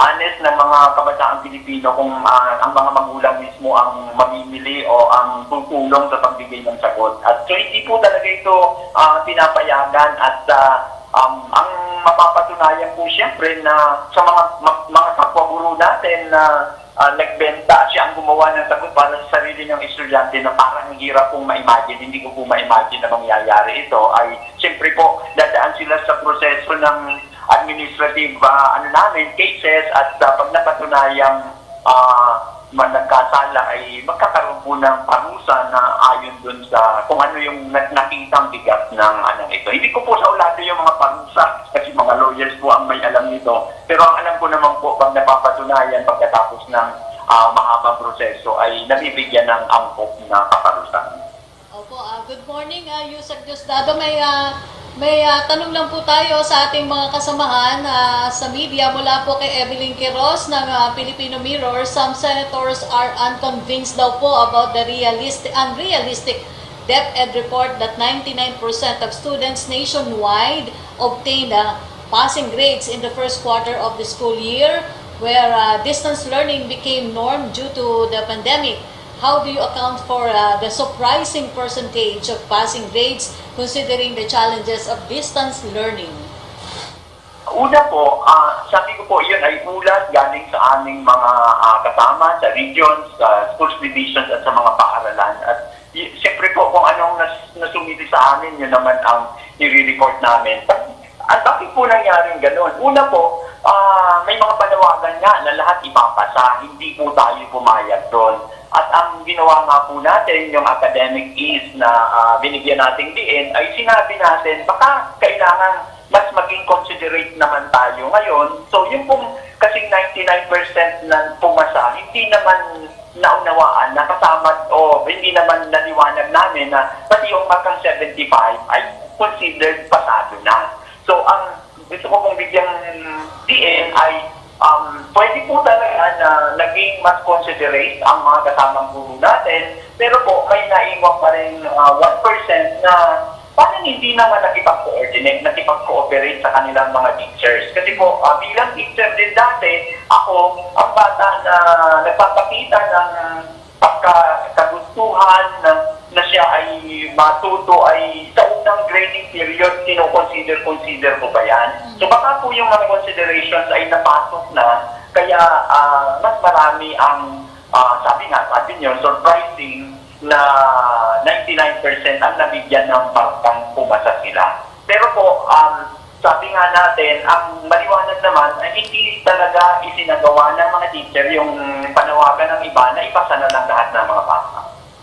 honest ng mga kabataang Pilipino kung ang mga magulang mismo ang mamimili o ang tutulong sa pagbigay ng sagot. At so hindi po talaga ito pinapayagan at ang mapapatunayan po siyempre na sa mga kapwa guro natin na nagbenta, siya ang gumawa ng sagot para sa sarili ng estudyante na parang hirap pong ma-imagine, hindi ko po ma-imagine na mangyayari ito, ay siyempre po dadaan sila sa proseso ng administrative cases at pag napatunayang nagkasala ay magkakaroon po ng parusa na ayon dun sa kung ano yung nakitang bigat ng ito. Hindi ko po sa ulado yung mga parusa kasi mga lawyers po ang may alam nito. Pero ang alam ko naman po pag napapatunayan pagkatapos ng mahabang proseso ay nabibigyan ng angkop na kaparusahan. Opo, good morning, Yusek Diosdado. May tanong lang po tayo sa ating mga kasamahan sa media mula po kay Evelyn Quiroz ng Filipino Mirror. Some senators are unconvinced daw po about the unrealistic DepEd report that 99% of students nationwide obtained passing grades in the first quarter of the school year, where distance learning became norm due to the pandemic. How do you account for the surprising percentage of passing grades considering the challenges of distance learning? Una po, sabi ko po, yun ay ulat galing sa aming mga kasama sa regions, sa schools divisions at sa mga paaralan. At siyempre po, kung anong nasumiti sa amin, yun naman ang nire-report namin. At bakit po nangyaring ganun? Una po, may mga panawagan nga na lahat ipapasa, hindi po tayo pumayag doon. At ang ginawa nga po natin, yung academic ease na binigyan nating diin, ay sinabi natin, baka kailangan mas maging considerate naman tayo ngayon. So yung pong kasing 99% na pumasa, hindi naman naunawaan, nakasama o hindi naman naliwanag namin na pati yung markang 75 ay considered pasado na. So ang gusto ko pong bigyang diin ay pwede po talaga na naging mas considerate ang mga kasamang guru natin, pero po may naiwan pa rin 1% na parang hindi naman nakipag-coordinate, nakipag-cooperate sa kanilang mga teachers. Kasi po, bilang teacher din dati, ako ang bata na nagpapakita ng pagkagustuhan na siya ay matuto ay sa unang grading period, consider ko ba yan? So baka po yung mga considerations ay napasok na, kaya mas marami ang, sabi nyo, surprising na 99% ang nabigyan ng pagkang pumasa sila. Pero po, sabi nga natin, ang maliwanag naman ay hindi talaga isinagawa ng mga teacher yung panawagan ng iba na ipasa na lang lahat ng mga bata.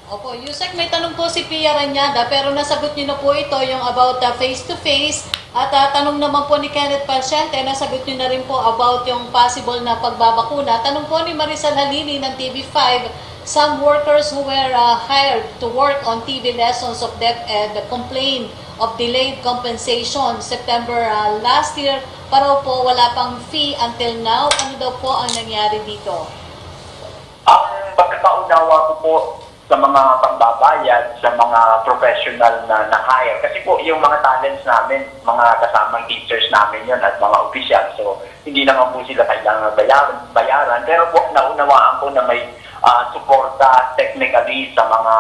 Opo, Yusek, may tanong po si Pia Ranyada, pero nasagot niyo na po ito, yung about face-to-face. At tanong naman po ni Kenneth Pasyente, nasagot niyo na rin po about yung possible na pagbabakuna. Tanong po ni Maricel Halili ng TV5, some workers who were hired to work on TV lessons of DepEd complained of delayed compensation. September last year, paraw po wala pang fee until now. Ano daw po ang nangyari dito? Ang pagkakaunawa ko po sa mga pagbabayad, sa mga professional na na-hire. Kasi po, yung mga talents namin, mga kasamang teachers namin yun at mga officials. So, hindi naman po sila kailangan bayaran. Pero po, naunawaan ko na may suporta technically sa mga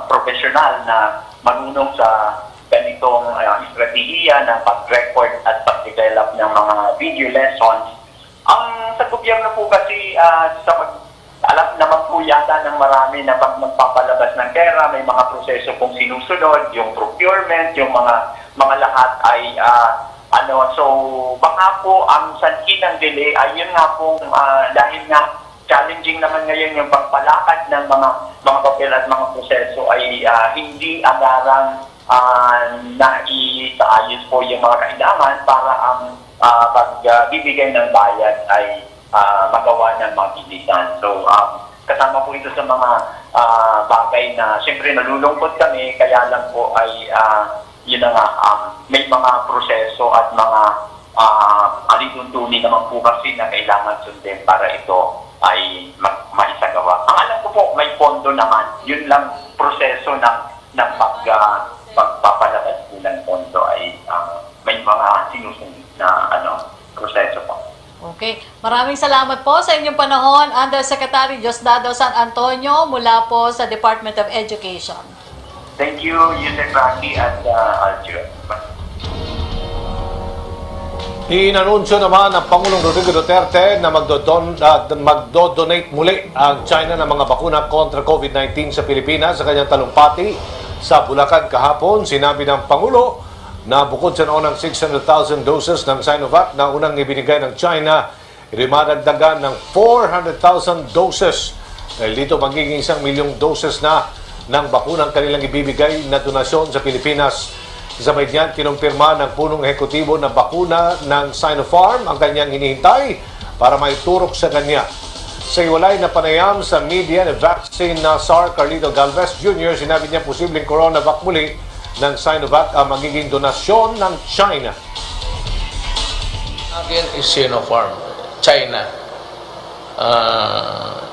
professional na marunong sa ganitong estratehiya ng pag-record at pag-develop ng mga video lessons. Ang sa gobyerno po kasi alam naman po yata ng marami na pag magpapalabas ng pera, may mga proseso pong sinusunod, yung procurement, yung mga lahat ay so baka po ang sanhi ng delay ay yun nga pong dahil nga challenging naman ngayon yung pagpalakad ng mga papel at mga proseso ay hindi agarang naisaayos po yung mga kailangan para ang pagbibigay ng bayad ay magawa ng mabilisan. So, kasama po ito sa mga bagay na siyempre nalulungkot kami, kaya lang po ay yun na nga, may mga proseso at mga alituntunin naman po kasi na kailangan sundin para ito ay maisagawa. Ang alam ko po, may pondo naman. Yun lang proseso ng pagpapalabas po ng pondo ay may mga sinusunod na proseso po. Okay. Maraming salamat po sa inyong panahon, Undersecretary Diosdado San Antonio mula po sa Department of Education. Thank you, Yusek Rocky at Aljo. Inanunsyo naman ng Pangulong Rodrigo Duterte na magdo-donate muli ang China ng mga bakuna kontra COVID-19 sa Pilipinas sa kanyang talumpati sa Bulacan kahapon. Sinabi ng Pangulo na bukod sa noong 600,000 doses ng Sinovac na unang ibinigay ng China, imadagdagan ng 400,000 doses. Dahil dito magiging 1 milyong doses na ng bakunang kanilang ibibigay na donasyon sa Pilipinas. Sabay niyan, kinumpirma ng punong ehekutibo na bakuna ng Sinopharm ang kanyang hinihintay para maiturok sa kanya. Sa iwalay na panayam sa media ni vaccine na SAR Carlito Galvez Jr., sinabi niya posibleng coronavac muli ng Sinovac ang magiging donasyon ng China. Again is Sinopharm, China.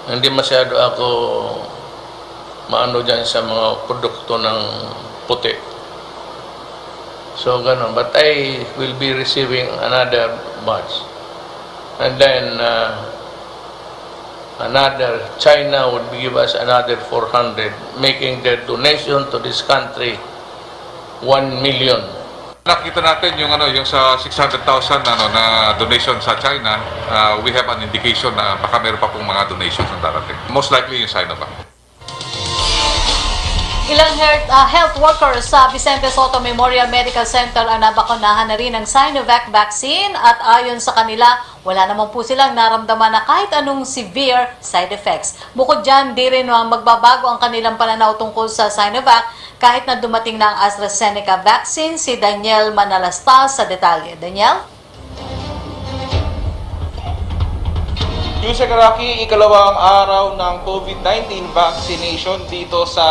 Hindi masyado ako maano dyan sa mga produkto ng puti. So, ganun. But I will be receiving another batch. And then, another, China would give us another 400, making their donation to this country 1 million. Nakita natin yung yung sa 600,000 na donation sa China, we have an indication na baka meron pa pong mga donations na darating. Most likely yung Sinovac. Ilang health workers sa Vicente Soto Memorial Medical Center ang nabakunahan na rin ng Sinovac vaccine at ayon sa kanila, wala naman po silang naramdaman na kahit anong severe side effects. Bukod dyan, di rin magbabago ang kanilang pananaw tungkol sa Sinovac kahit na dumating na ang AstraZeneca vaccine. Si Daniel Manalastas sa detalye. Daniel? Yusek Rocky, ikalawang araw ng COVID-19 vaccination dito sa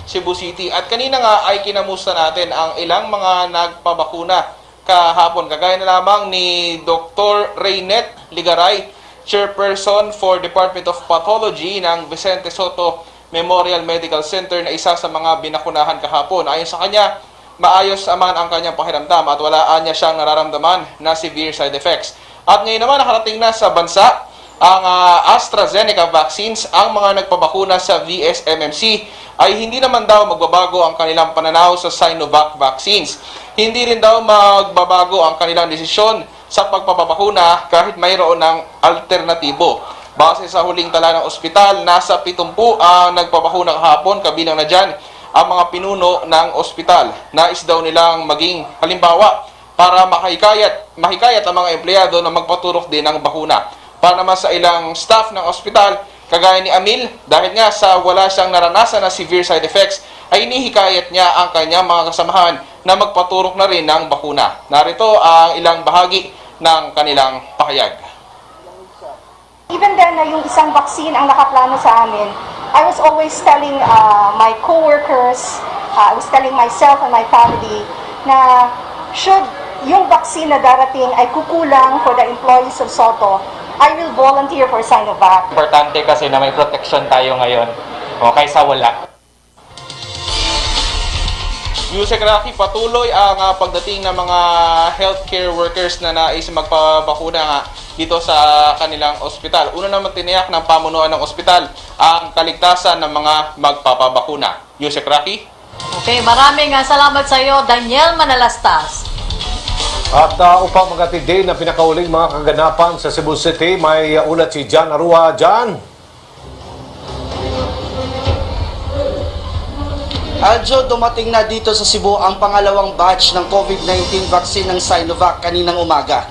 Cebu City. At kanina nga ay kinamusta natin ang ilang mga nagpabakuna kahapon. Kagaya na lamang ni Dr. Reynet Ligaray, Chairperson for Department of Pathology ng Vicente Soto Memorial Medical Center na isa sa mga binakunahan kahapon. Ayon sa kanya, maayos naman ang kanyang pakiramdam at walaan niya siyang nararamdaman na severe side effects. At ngayon naman nakarating na sa bansa ang AstraZeneca vaccines. Ang mga nagpabakuna sa VSMMC ay hindi naman daw magbabago ang kanilang pananaw sa Sinovac vaccines. Hindi rin daw magbabago ang kanilang desisyon sa pagpapabakuna kahit mayroon ng alternatibo. Base sa huling tala ng ospital, nasa 70 ang nagpabakuna kahapon, kabilang na dyan ang mga pinuno ng ospital. Nais daw nilang maging halimbawa para mahikayat ang mga empleyado na magpaturok din ng bakuna. Para naman sa ilang staff ng ospital, kagaya ni Amil, dahil nga sa wala siyang naranasan na severe side effects, ay inihikayat niya ang kanyang mga kasamahan na magpaturok na rin ng bakuna. Narito ang ilang bahagi ng kanilang pakayag. Even then, na yung isang vaccine ang nakaplano sa amin, I was always telling my co-workers, I was telling myself and my family na should yung vaccine na darating ay kukulang for the employees of Soto, I will volunteer for Sinovac. Importante kasi na may protection tayo ngayon kaysa wala. Yusek Rocky, patuloy ang pagdating ng mga healthcare workers na nais magpabakuna nga dito sa kanilang ospital. Una naman tiniyak ng pamunuan ng ospital ang kaligtasan ng mga magpapabakuna. Yusek Rocky? Okay, maraming salamat sa iyo, Daniel Manalastas. At upang magatid din na pinakauling mga kaganapan sa Cebu City, may ulat si Jan Arua. Jan? Aljo, dumating na dito sa Cebu ang pangalawang batch ng COVID-19 vaccine ng Sinovac kaninang umaga.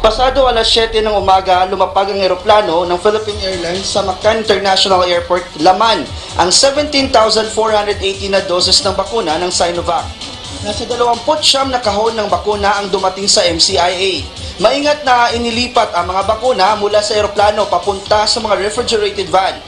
Pasado alas 7 ng umaga, lumapag ang eroplano ng Philippine Airlines sa Mactan International Airport. Laman ang 17,480 na doses ng bakuna ng Sinovac. Nasa 29 na kahon ng bakuna ang dumating sa MCIA. Maingat na inilipat ang mga bakuna mula sa eroplano papunta sa mga refrigerated van.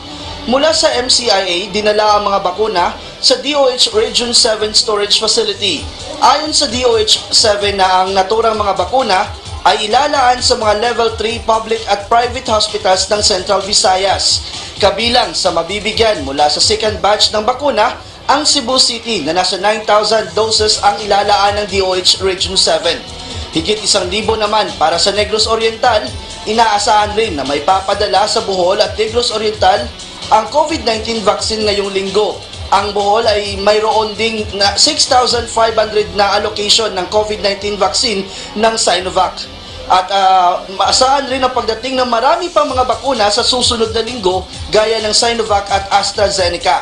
Mula sa MCIA, dinala ang mga bakuna sa DOH Region 7 Storage Facility. Ayon sa DOH 7 na ang naturang mga bakuna ay ilalaan sa mga Level 3 public at private hospitals ng Central Visayas. Kabilang sa mabibigyan mula sa second batch ng bakuna, ang Cebu City na nasa 9,000 doses ang ilalaan ng DOH Region 7. Higit 1,000 naman para sa Negros Oriental. Inaasahan rin na may papadala sa Bohol at Negros Oriental ang COVID-19 vaccine ngayong linggo. Ang Bohol ay mayroon ding na 6,500 na allocation ng COVID-19 vaccine ng Sinovac. At maasahan rin ang pagdating ng marami pang mga bakuna sa susunod na linggo gaya ng Sinovac at AstraZeneca.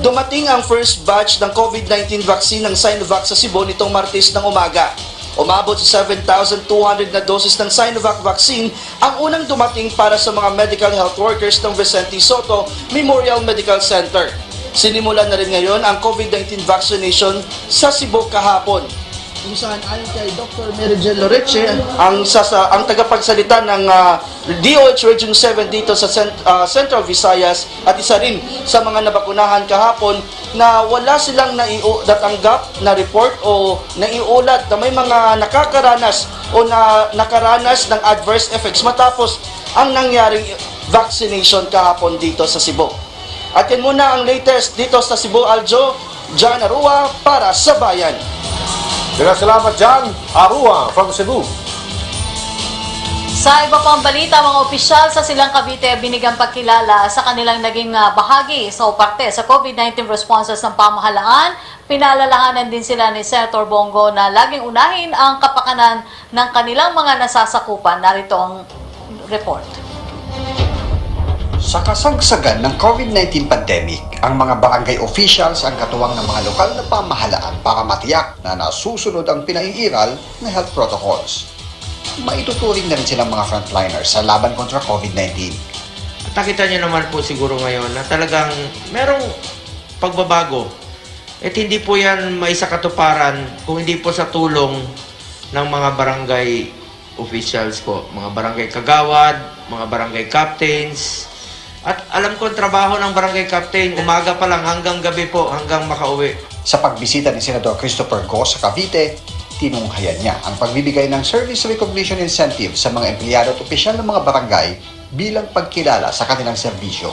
Dumating ang first batch ng COVID-19 vaccine ng Sinovac sa Cebu nitong Martes ng umaga. Umabot sa 7,200 na doses ng Sinovac vaccine ang unang dumating para sa mga medical health workers ng Vicente Soto Memorial Medical Center. Sinimulan na rin ngayon ang COVID-19 vaccination sa Cebu kahapon. Kung saan ayon kay Dr. Merijen Loreche, ang tagapagsalita ng DOH Region 7 dito sa Central Visayas at isa rin sa mga nabakunahan kahapon na wala silang natanggap na report o naiulat na may mga nakakaranas o nakaranas ng adverse effects matapos ang nangyaring vaccination kahapon dito sa Cebu. At yan muna ang latest dito sa Cebu, Aljo. John Arua para sa Bayan. Salamat John Arua from Cebu. Sa iba pang balita, mga opisyal sa Silang Cavite binigyang pagkilala sa kanilang naging bahagi sa parte sa COVID-19 responses ng pamahalaan. Pinalalahanan din sila ni Senator Bongo na laging unahin ang kapakanan ng kanilang mga nasasakupan. Narito ang report. Sa kasagsagan ng COVID-19 pandemic, ang mga barangay officials ang katuwang ng mga lokal na pamahalaan para matiyak na nasusunod ang pinaiiral na health protocols. Maituturing na rin silang mga frontliners sa laban kontra COVID-19. At nakita niyo naman po siguro ngayon na talagang merong pagbabago. At hindi po yan maisakatuparan kung hindi po sa tulong ng mga barangay officials po. Mga barangay kagawad, mga barangay captains. At alam ko ang trabaho ng barangay captain, umaga pa lang hanggang gabi po, hanggang makauwi. Sa pagbisita ni Senador Christopher Go sa Cavite, tinunghayan niya ang pagbibigay ng Service Recognition Incentive sa mga empleyado at opisyal ng mga barangay bilang pagkilala sa kanilang serbisyo.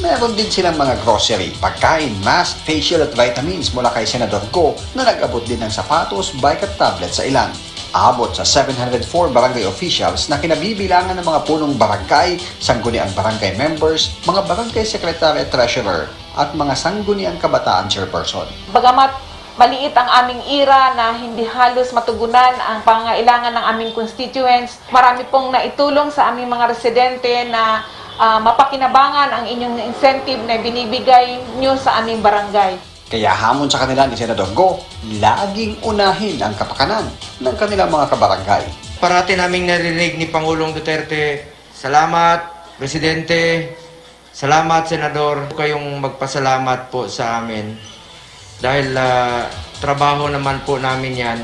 Meron din silang mga grocery, pagkain, mask, facial at vitamins mula kay Senador Go na nag-abot din ng sapatos, bike at tablet sa ilan. Abot sa 704 barangay officials na kinabibilangan ng mga punong barangay, sangguniang barangay members, mga barangay secretary at treasurer, at mga sangguniang kabataan chairperson. Bagamat maliit ang aming ira na hindi halos matugunan ang pangangailangan ng aming constituents, marami pong naitulong sa aming mga residente na mapakinabangan ang inyong incentive na binibigay nyo sa aming barangay. Kaya hamon sa kanila ni Senador Go, laging unahin ang kapakanan ng kanilang mga kabarangay. Parati naming narinig ni Pangulong Duterte, salamat, Presidente, salamat, Senador. Kayong magpasalamat po sa amin. Dahil trabaho naman po namin yan.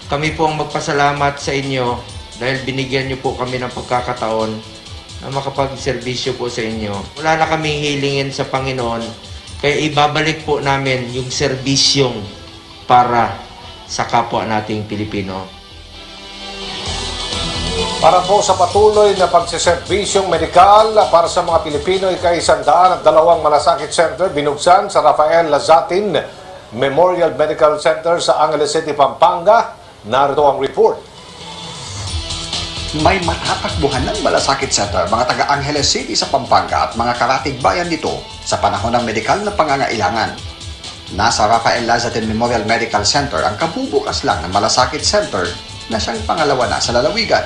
Kami po ang magpasalamat sa inyo dahil binigyan niyo po kami ng pagkakataon na makapagserbisyo po sa inyo. Wala na kaming hilingin sa Panginoon. Kaya ibabalik po namin yung serbisyong para sa kapwa nating Pilipino. Para po sa patuloy na pagsiserbisyong medikal para sa mga Pilipino, ika-102 malasakit center binuksan sa Rafael Lazatin Memorial Medical Center sa Angeles City, Pampanga. Narito ang report. May matatakbuhan ng malasakit center mga taga Angeles City sa Pampanga at mga karatig bayan dito sa panahon ng medikal na pangangailangan. Nasa Rafael Lazatin Memorial Medical Center ang kabubukas lang ng malasakit center na siyang pangalawa na sa lalawigan.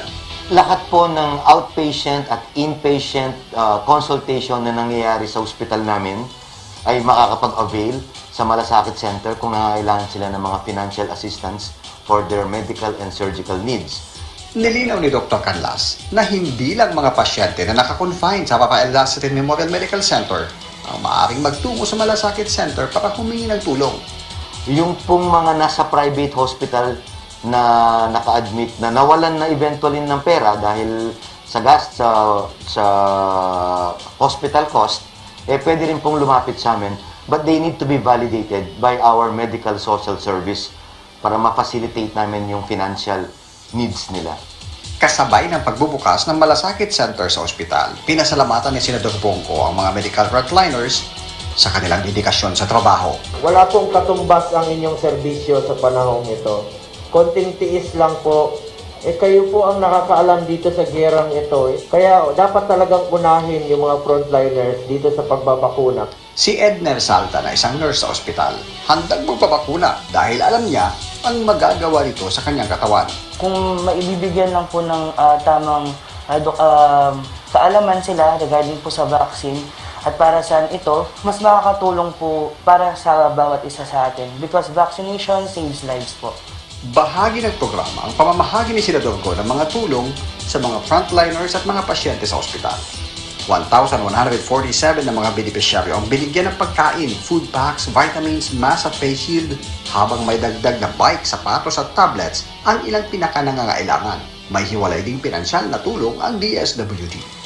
Lahat po ng outpatient at inpatient consultation na nangyayari sa ospital namin ay makakapag-avail sa malasakit center kung nangangailangan sila ng mga financial assistance for their medical and surgical needs. Nilinaw ni Dr. Canlas na hindi lang mga pasyente na nakakonfine sa Rafael Lazatin Memorial Medical Center ang maaaring magtungo sa malasakit center para humingi ng tulong. Yung pong mga nasa private hospital na naka-admit na nawalan na eventually ng pera dahil sa gas sa hospital cost, pwede rin pong lumapit sa amin, but they need to be validated by our medical social service para ma-facilitate namin yung financial needs nila. Kasabay ng pagbubukas ng malasakit center sa ospital, pinasalamatan ni Senador Bongo ang mga medical frontliners sa kanilang dedikasyon sa trabaho. Wala pong katumbas ang inyong serbisyo sa panahong ito. Konting tiis lang po kayo po ang nakakaalam dito sa gerang ito. Kaya dapat talagang unahin yung mga frontliners dito sa pagbabakuna. Si Edner Salta na isang nurse sa ospital, handang magpabakuna dahil alam niya ang magagawa nito sa kanyang katawan. Kung maibibigyan lang po ng tamang kaalaman sila regarding po sa vaccine at para saan ito, mas makakatulong po para sa bawat isa sa atin because vaccination saves lives po. Bahagi ng programa ang pamamahagi ni Senador Go ng mga tulong sa mga frontliners at mga pasyente sa ospital. 1,147 na mga benepisyaryo ang binigyan ng pagkain, food packs, vitamins, mask at face shield, habang may dagdag na bike, sapatos at tablets ang ilang pinakanangangailangan. May hiwalay ding pinansyal na tulong ang DSWD.